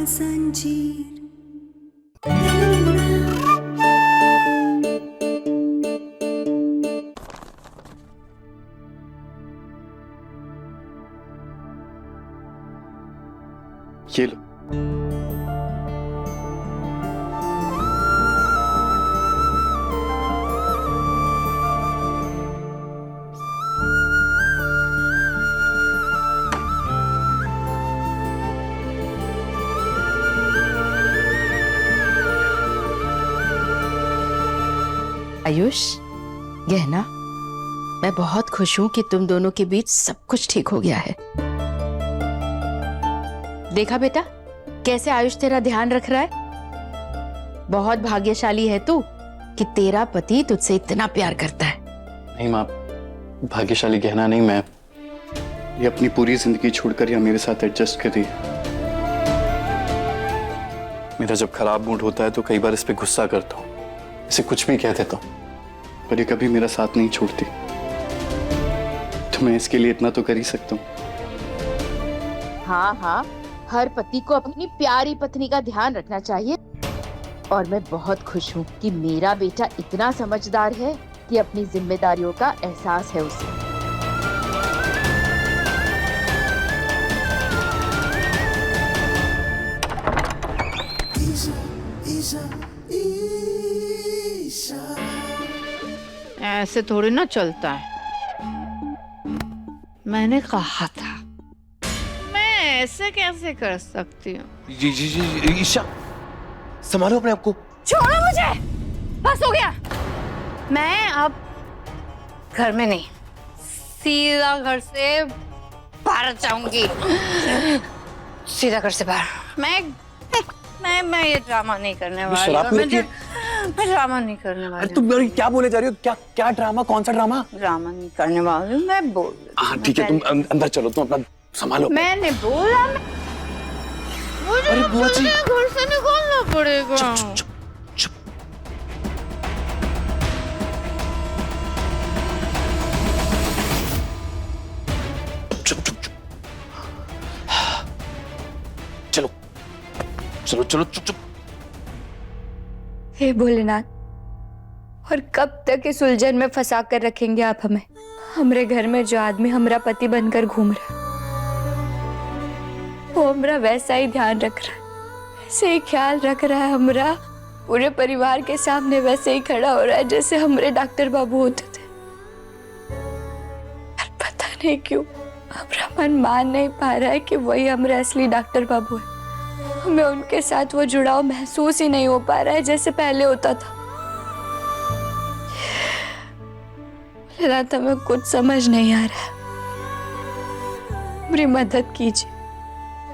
जंजीर। ये लो। आयुष, गहना, मैं बहुत खुश हूं कि तुम दोनों के बीच सब कुछ ठीक हो गया है। देखा बेटा, कैसे आयुष तेरा ध्यान रख रहा है। बहुत भाग्यशाली है तू कि तेरा पति तुझसे इतना प्यार करता है। नहीं माँ, भाग्यशाली गहना नहीं, मैं ये अपनी पूरी जिंदगी छोड़कर यहाँ मेरे साथ एडजस्ट कर रही है। मेरा जब खराब मूड होता है तो कई बार इस पे गुस्सा करता हूँ, इसे कुछ भी कह देता हूँ, पर ये कभी मेरा साथ नहीं छोड़ती। तो मैं इसके लिए इतना तो कर ही सकता हूँ। हाँ हाँ, हर पति को अपनी प्यारी पत्नी का ध्यान रखना चाहिए। और मैं बहुत खुश हूँ कि मेरा बेटा इतना समझदार है कि अपनी जिम्मेदारियों का एहसास है उसे। ऐसे थोड़ी ना चलता है। मैंने कहा था, मैं ऐसे कैसे कर सकती हूँ। जी जी जी ईशा, संभालो अपने आप को। छोड़ो मुझे, बस हो गया। मैं अब घर में नहीं, सीधा घर से बाहर जाऊंगी। सीधा घर से बाहर। मैं ये ड्रामा नहीं करने वाली। मैं ड्रामा नहीं करने वाली। अरे तुम क्या बोले जा रही हो? क्या क्या ड्रामा? कौन सा ड्रामा? ड्रामा नहीं करने वाली हूँ, मैं बोल। हाँ ठीक है, तुम अंदर चलो, तुम अपना संभालो। मैंने बोला, मुझे अरे बुआ जी, घर से निकलना पड़ेगा। चुप चुप चुप। चुप चुप चुप। चलो चलो चलो, चुप चुप। हे भोलेनाथ, और कब तक इस उलझन में फंसा कर रखेंगे आप हमें? हमरे घर में जो आदमी हमरा पति बनकर घूम रहा, वो हमरा वैसा ही ध्यान रख रहा है, वैसे ही ख्याल रख रहा है हमरा, पूरे परिवार के सामने वैसे ही खड़ा हो रहा है जैसे हमरे डॉक्टर बाबू होते थे। पर पता नहीं क्यों हमरा मन मान नहीं पा रहा है कि वही हमरे असली डॉक्टर बाबू है। हमें उनके साथ वो जुड़ाव महसूस ही नहीं हो पा रहा है जैसे पहले होता था। भोलेनाथ, हमें कुछ समझ नहीं आ रहा है, मेरी मदद कीजिए,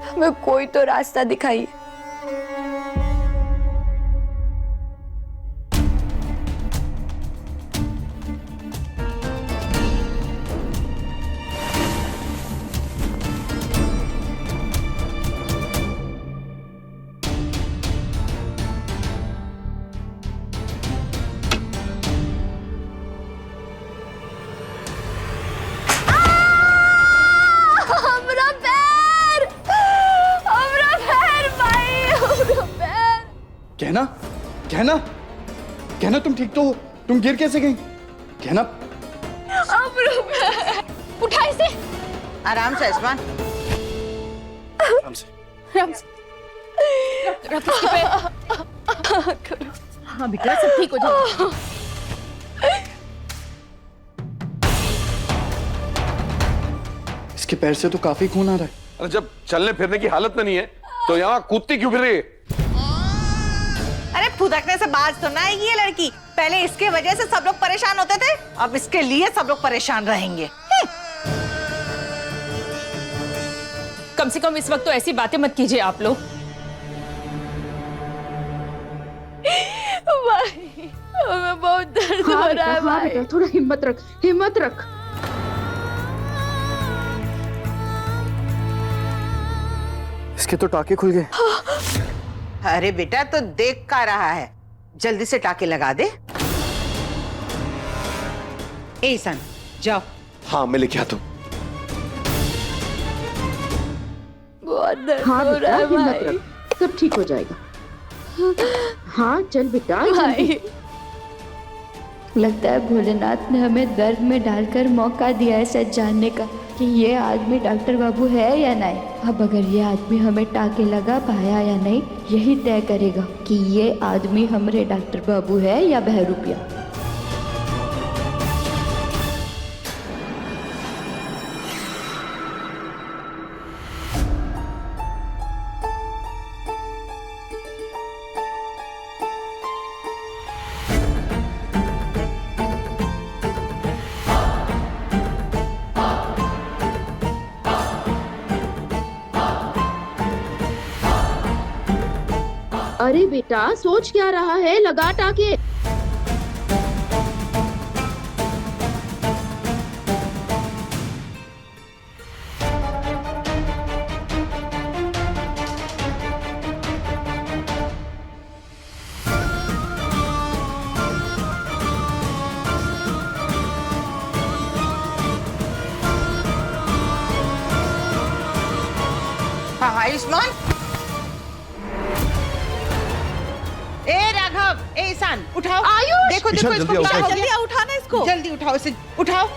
हमें कोई तो रास्ता दिखाइए। कहना, कहना, कहना, तुम ठीक तो हो? तुम गिर कैसे गई? कहना, उठा इसे। आराम से इस्मान। आराम से। आराम से। हाँ बेटा, सब ठीक हो जाएगा। इसके पैर से तो काफी खून आ रहा है। अरे जब चलने फिरने की हालत में नहीं है तो यहाँ कूदती क्यों फिर रही है? अरे फुदकने से बाज तो ना आएगी ये लड़की। पहले इसके वजह से सब लोग परेशान होते थे, अब इसके लिए सब लोग परेशान रहेंगे। कम से कम इस वक्त तो ऐसी बातें मत कीजिए आप लोग। भाई, हमें बहुत दर्द हो रहा है भाई। बेटा, थोड़ा हिम्मत रख, हिम्मत रख। इसके तो टाके खुल गए। अरे बेटा, तो देख का रहा है, जल्दी से टाके लगा दे। ए सन, जाओ। हाँ मैं लेके आता हूँ। बहुत दर्द हो रहा है भाई। सब ठीक हो जाएगा। हाँ चल बेटा जल्दी। लगता है भोलेनाथ ने हमें दर्द में डालकर मौका दिया है सच जानने का कि ये आदमी डॉक्टर बाबू है या नहीं। अब अगर ये आदमी हमें टाके लगा पाया या नहीं, यही तय करेगा कि ये आदमी हमारे डॉक्टर बाबू है या बहरूपिया। अरे बेटा सोच क्या रहा है, लगा टाके। हाँ आयुष्मान। ए राघव, ए ईशान, उठाओ। आयुष! देखो ईशान, देखो जल्दी इसको, आओ, जल्दी आओ, उठाना इसको, जल्दी उठाओ इसे, उठाओ।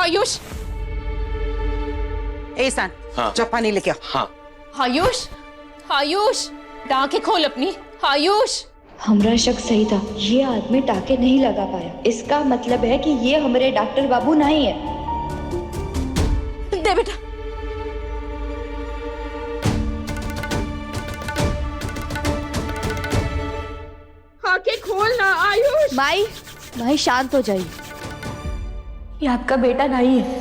आयुष, ए ईशान, हाँ। जा पानी लेके आओ। हाँ आयुष, आयुष, आंखें खोल अपनी। आयुष, हमारा शक सही था, ये आदमी टाके नहीं लगा पाया। इसका मतलब है कि ये हमारे डॉक्टर बाबू नहीं है। दे बेटा। आंखें खोल ना आयुष। माई, माई शांत हो जाइए। ये आपका बेटा नहीं है।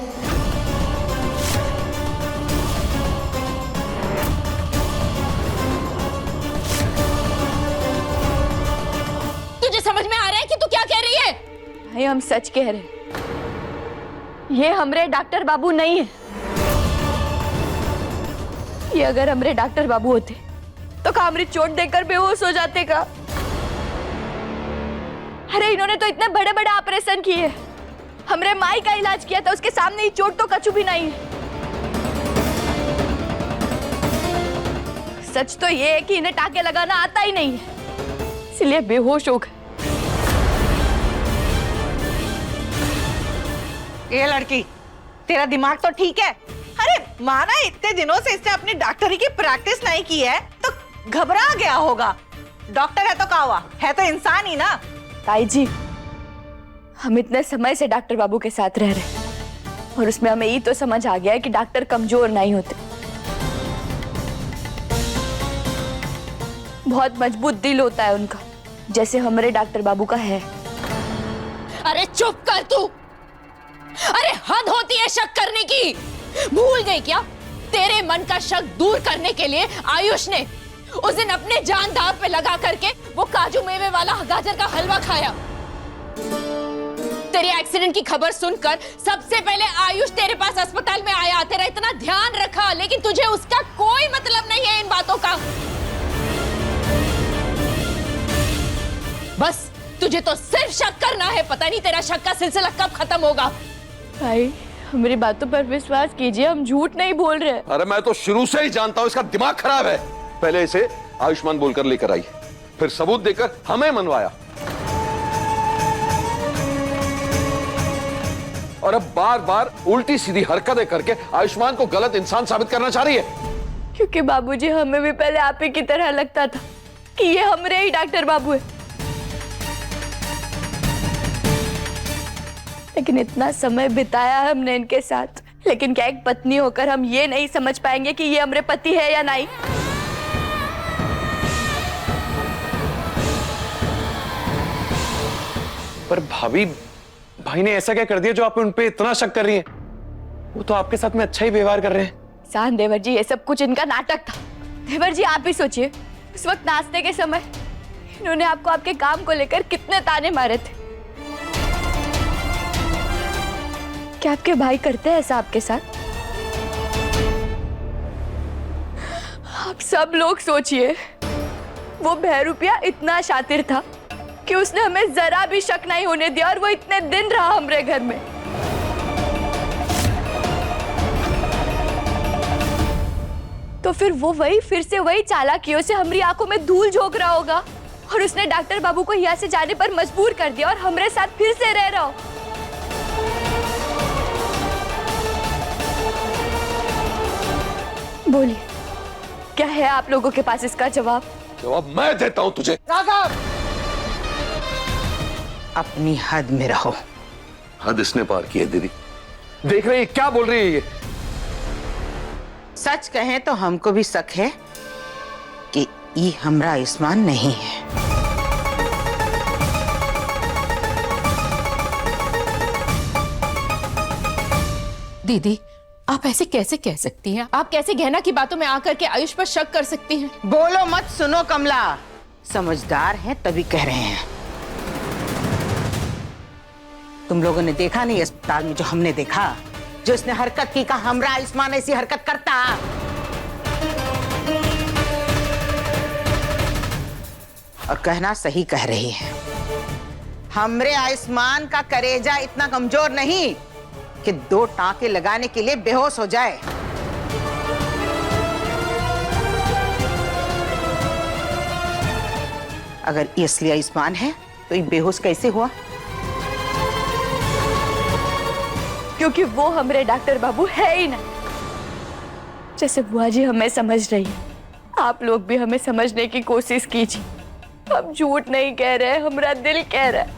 तुझे समझ में आ रहा है कि तू क्या कह रही है? भाई हम सच कह रहे हैं, ये हमरे डॉक्टर बाबू नहीं है। ये अगर हमरे डॉक्टर बाबू होते तो का हमरी चोट देकर बेहोश हो जाते का? अरे इन्होंने तो इतने बड़े बड़े ऑपरेशन किए, हमरे माई का इलाज किया था, उसके सामने ही चोट तो कछु भी नहीं है। सच तो ये है कि इन्हें टाके लगाना आता ही नहीं है, इसलिए बेहोश हो गए। ये लड़की, तेरा दिमाग तो ठीक है? अरे माना इतने दिनों से इसने अपनी डॉक्टरी की प्रैक्टिस नहीं की है तो घबरा गया होगा। डॉक्टर है तो क्या हुआ, है तो इंसान ही ना। ताई जी, हम इतने समय से डॉक्टर बाबू के साथ रह रहे हैं और उसमें हमें ये तो समझ आ गया है कि डॉक्टर कमजोर नहीं होते, बहुत मजबूत दिल होता है उनका, जैसे हमारे डॉक्टर बाबू का है। अरे चुप कर तू। अरे हद होती है शक करने की। भूल गई क्या? तेरे मन का शक दूर करने के लिए आयुष ने उस दिन अपने जान दांव पे लगा करके वो काजू मेवे वाला गाजर का हलवा खाया। तेरे एक्सीडेंट की खबर सुनकर सबसे पहले आयुष तेरे पास अस्पताल में आया, तेरा इतना ध्यान रखा, लेकिन तुझे उसका कोई मतलब नहीं है इन बातों का। बस तुझे तो सिर्फ शक करना है, पता नहीं तेरा शक का सिलसिला कब खत्म होगा। भाई हमारी बातों पर विश्वास कीजिए, हम झूठ नहीं बोल रहे। अरे मैं तो शुरू से ही जानता हूं इसका दिमाग खराब है। पहले इसे आयुष्मान बोलकर लेकर आई, फिर सबूत देकर हमें मनवाया, और अब बार बार उल्टी सीधी हरकतें करके आयुष्मान को गलत इंसान साबित करना चाह रही है। क्योंकि बाबूजी हमें भी पहले आप ही की तरह लगता था कि ये हमारे ही डॉक्टर बाबू है, लेकिन इतना समय बिताया हमने इनके साथ, लेकिन क्या एक पत्नी होकर हम ये नहीं समझ पाएंगे कि ये हमारे पति है या नहीं? पर भाभी, भाई ने ऐसा क्या कर दिया जो आप उन पे इतना शक कर रही हैं? वो तो आपके साथ में अच्छा ही व्यवहार कर रहे हैं। सान देवर जी, ये सब कुछ इनका नाटक था। देवर जी आप ही सोचिए, उस वक्त नाश्ते के समय इन्होंने आपको आपके काम को लेकर कितने ताने मारे थे। क्या आपके भाई करते हैं ऐसा आपके साथ? आप सब लोग सोचिए, वो बहरूपिया इतना शातिर था कि उसने हमें जरा भी शक नहीं होने दिया, और वो इतने दिन रहा हमारे घर में। तो फिर वो फिर से वही चालाकियों से हमारी आंखों में धूल झोंक रहा होगा और उसने डॉक्टर बाबू को यहाँ से जाने पर मजबूर कर दिया और हमारे साथ फिर से रह रहा हो। बोलिए, क्या है आप लोगों के पास इसका जवाब? जवाब मैं देता हूं तुझे। अपनी हद में रहो। हद इसने पार की है दीदी। देख रही है क्या बोल रही है ये? सच कहें तो हमको भी शक है कि ये हमरा आयुष्मान नहीं है। दीदी, आप ऐसे कैसे कह सकती हैं? आप कैसे गहना की बातों में आकर के आयुष पर शक कर सकती हैं? बोलो मत, सुनो कमला, समझदार हैं तभी कह रहे हैं। तुम लोगों ने देखा नहीं अस्पताल में जो हमने देखा, जो इसने हरकत की, कहा हमरा आयुष्मान ऐसी हरकत करता। और कहना सही कह रही है, हमरे आयुष्मान का कलेजा इतना कमजोर नहीं कि 2 टांके लगाने के लिए बेहोश हो जाए। अगर ये असली आयुष्मान है तो ये बेहोश कैसे हुआ? क्योंकि वो हमारे डॉक्टर बाबू है ही नहीं। जैसे बुआ जी हमें समझ रही है, आप लोग भी हमें समझने की कोशिश कीजिए। हम झूठ नहीं कह रहे, हमारा दिल कह रहा है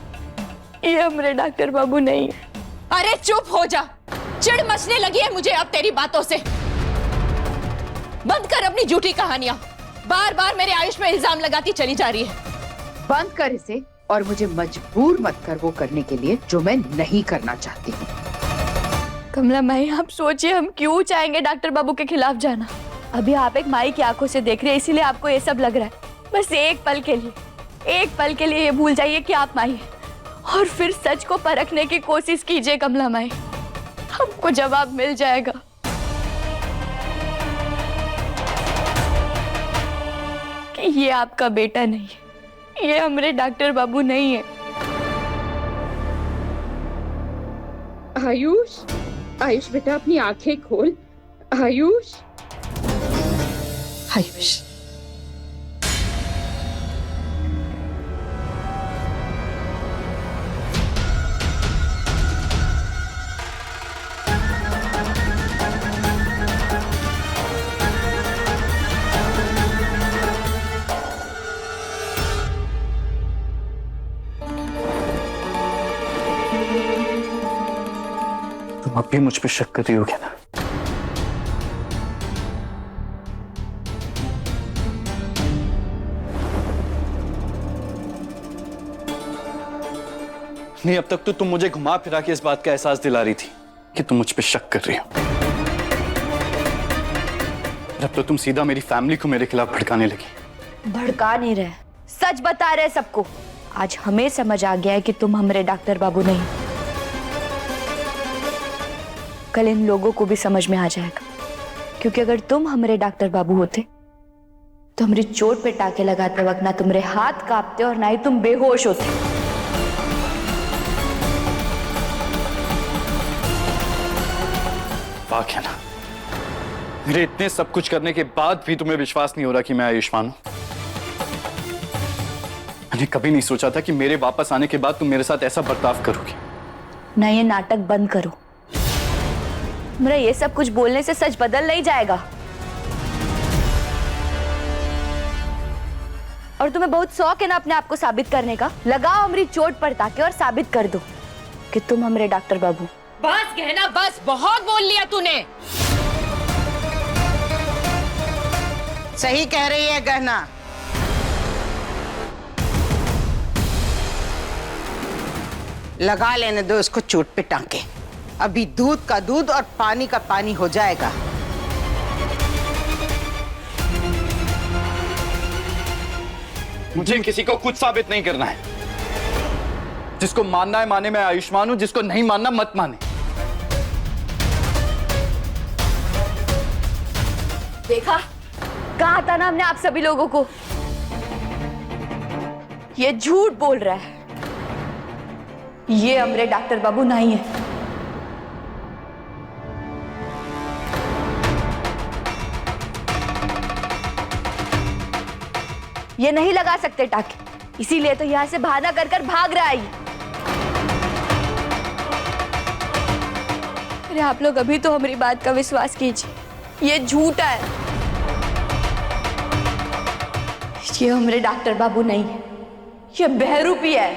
ये हमारे डॉक्टर बाबू नहीं है। अरे चुप हो जा, चिढ़ मचने लगी है मुझे अब तेरी बातों से। बंद कर अपनी झूठी कहानियां, बार बार मेरे आयुष में इल्जाम लगाती चली जा रही है। बंद कर इसे और मुझे मजबूर मत कर वो करने के लिए जो मैं नहीं करना चाहती हूँ। कमला माई, आप सोचिए हम क्यों चाहेंगे डॉक्टर बाबू के खिलाफ जाना? अभी आप एक माई की आंखों से देख रहे हैं, इसीलिए आपको ये सब लग रहा है। बस एक पल के लिए ये भूल जाइए कि आप माई हैं और फिर सच को परखने की कोशिश कीजिए कमला माई, हमको जवाब मिल जाएगा। कि ये आपका बेटा नहीं है, ये हमारे डॉक्टर बाबू नहीं है। आयुष, आयुष बेटा अपनी आंखें खोल। आयुष, आयुष, तुम अब भी मुझ पे शक कर रही होगी ना? नहीं, अब तक तो तुम मुझे घुमा फिरा के इस बात का एहसास दिला रही थी कि तुम मुझ पे शक कर रही हो। अब तो तुम सीधा मेरी फैमिली को मेरे खिलाफ भड़काने लगी। भड़का नहीं रहे, सच बता रहे सबको। आज हमें समझ आ गया है कि तुम हमारे डॉक्टर बाबू नहीं। कल इन लोगों को भी समझ में आ जाएगा, क्योंकि अगर तुम हमारे डॉक्टर बाबू होते तो हमारी चोट पे टाके लगाते वक्त ना तुम्हारे हाथ कांपते और ना ही तुम बेहोश होते। वाक़ है ना, मेरे इतने सब कुछ करने के बाद भी तुम्हें विश्वास नहीं हो रहा कि मैं आयुष्मान हूं। मैंने कभी नहीं सोचा था कि मेरे वापस आने के बाद तुम मेरे साथ ऐसा बर्ताव करोगी। ना ये नाटक बंद करो। मेरा ये सब कुछ बोलने से सच बदल नहीं जाएगा। और तुम्हें बहुत शौक है ना अपने आप को साबित करने का। लगाओ हमारी चोट पर ताके और साबित कर दो कि तुम हमारे डॉक्टर बाबू। बस गहना, बस, बहुत बोल लिया तूने। सही कह रही है गहना। लगा लेने दो इसको चोट पे टांके। अभी दूध का दूध और पानी का पानी हो जाएगा। मुझे किसी को कुछ साबित नहीं करना है। जिसको मानना है माने, मैं आयुष्मान हूं। जिसको नहीं मानना मत माने। देखा, कहा था ना हमने आप सभी लोगों को, ये झूठ बोल रहा है। ये हमारे डॉक्टर बाबू नहीं है। ये नहीं लगा सकते टाके, इसीलिए तो यहाँ से बहाना कर कर भाग रहा है ये। अरे आप लोग अभी तो हमारी बात का विश्वास कीजिए, ये झूठा है। ये हमारे डॉक्टर बाबू नहीं है, ये बहरूपी है।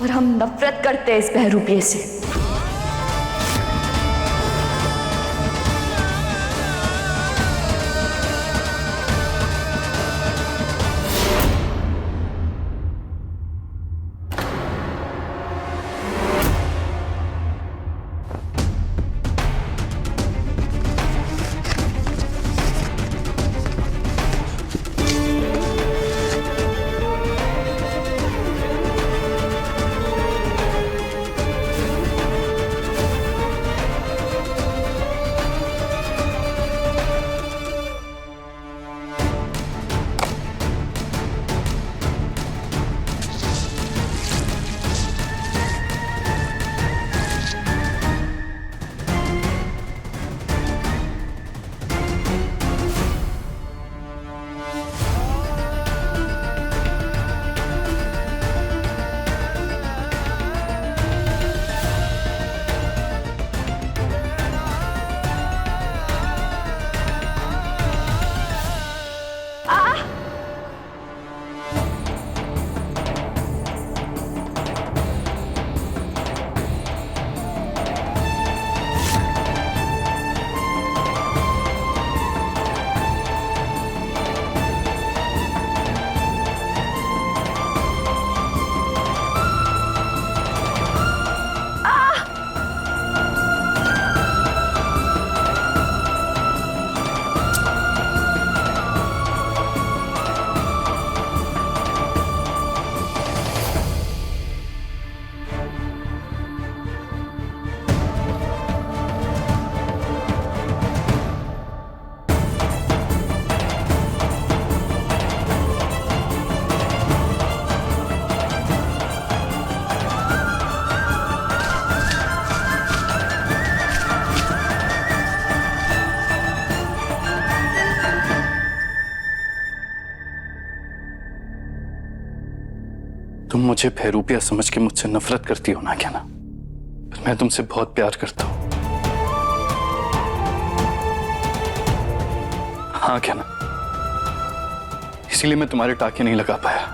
और हम नफरत करते हैं इस बहरूपिये से। तुम मुझे बहरूपिया समझ के मुझसे नफरत करती हो ना क्या ना, पर मैं तुमसे बहुत प्यार करता हूं। हाँ क्या ना, इसीलिए मैं तुम्हारे टाके नहीं लगा पाया।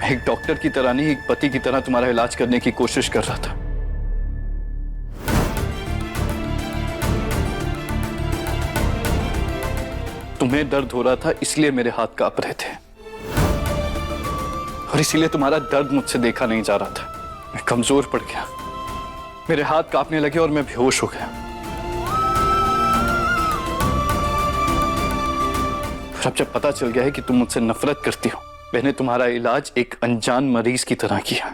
मैं एक डॉक्टर की तरह नहीं, एक पति की तरह तुम्हारा इलाज करने की कोशिश कर रहा था। तुम्हें दर्द हो रहा था इसलिए मेरे हाथ कांप रहे थे, और इसीलिए तुम्हारा दर्द मुझसे देखा नहीं जा रहा था। मैं कमजोर पड़ गया, मेरे हाथ कांपने लगे और मैं बेहोश हो गया। और अब जब पता चल गया है कि तुम मुझसे नफरत करती हो, मैंने तुम्हारा इलाज एक अनजान मरीज की तरह किया।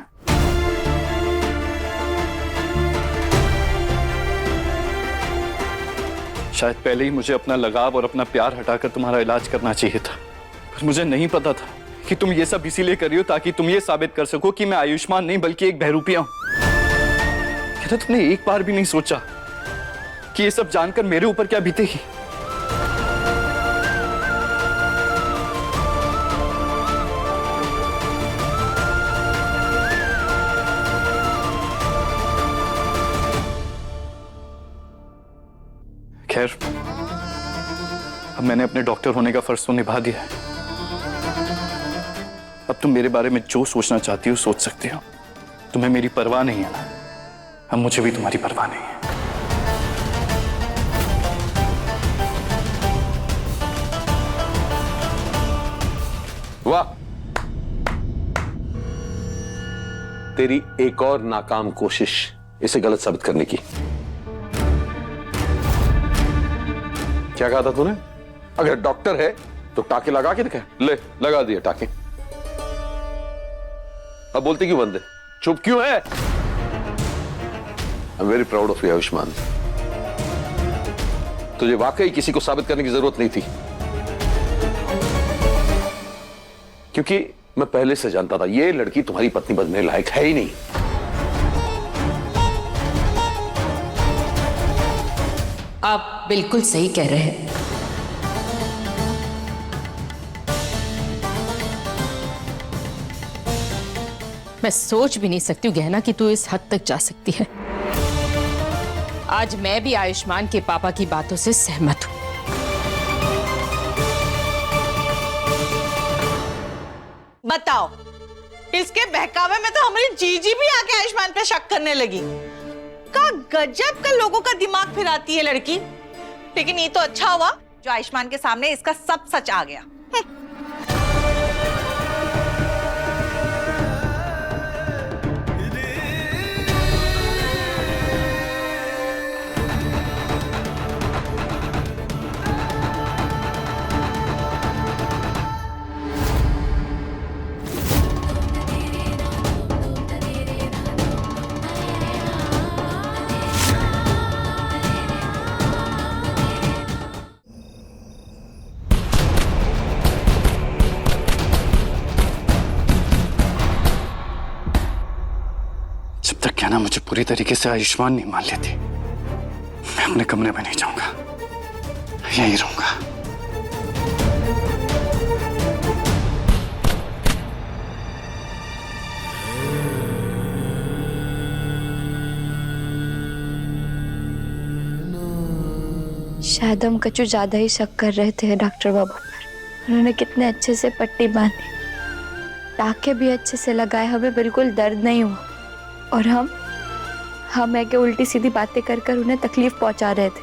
शायद पहले ही मुझे अपना लगाव और अपना प्यार हटाकर तुम्हारा इलाज करना चाहिए था, पर मुझे नहीं पता था कि तुम ये सब इसीलिए कर रही हो ताकि तुम ये साबित कर सको कि मैं आयुष्मान नहीं बल्कि एक बहरूपिया हूं। क्या तुमने एक बार भी नहीं सोचा कि ये सब जानकर मेरे ऊपर क्या बीतेगी? खैर, अब मैंने अपने डॉक्टर होने का फर्ज तो निभा दिया है। अब तुम मेरे बारे में जो सोचना चाहती हो सोच सकती हो। तुम्हें मेरी परवाह नहीं है ना, अब मुझे भी तुम्हारी परवाह नहीं है। वाह, तेरी एक और नाकाम कोशिश इसे गलत साबित करने की। क्या कहा था तूने? अगर डॉक्टर है तो टाके लगा के दिखा। ले, लगा दिए टाके। अब बोलती क्यों बंद है? चुप क्यों है? I am very proud of you Ayushman. तुझे वाकई किसी को साबित करने की जरूरत नहीं थी, क्योंकि मैं पहले से जानता था ये लड़की तुम्हारी पत्नी बनने लायक है ही नहीं। आप बिल्कुल सही कह रहे हैं। मैं सोच भी नहीं सकती हूँ गहना कि तू इस हद तक जा सकती है। आज मैं भी आयुष्मान के पापा की बातों से सहमत हूँ। बताओ, इसके बहकावे में तो हमारी जीजी भी आके आयुष्मान पे शक करने लगी। का गजब का लोगों का दिमाग फिराती है लड़की। लेकिन ये तो अच्छा हुआ जो आयुष्मान के सामने इसका सब सच आ गया। जब तक क्या ना मुझे पूरी तरीके से आयुष्मान नहीं मान लेती, मैं अपने कमरे में नहीं जाऊंगा, यहीं रहूंगा। शायद हम कछु ज्यादा ही शक कर रहे थे डॉक्टर बाबू पर। उन्होंने कितने अच्छे से पट्टी बांधी, टाके भी अच्छे से लगाए, हमें बिल्कुल दर्द नहीं हुआ। और हम है कि उल्टी सीधी बातें कर कर उन्हें तकलीफ पहुंचा रहे थे।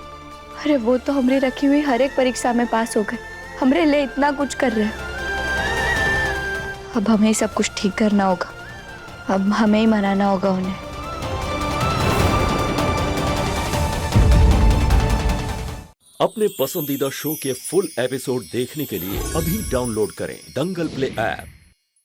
अरे वो तो हमारी रखी हुई हर एक परीक्षा में पास हो गए, हमारे लिए इतना कुछ कर रहे हैं। अब हमें सब कुछ ठीक करना होगा, अब हमें ही मनाना होगा उन्हें। अपने पसंदीदा शो के फुल एपिसोड देखने के लिए अभी डाउनलोड करें दंगल प्ले ऐप।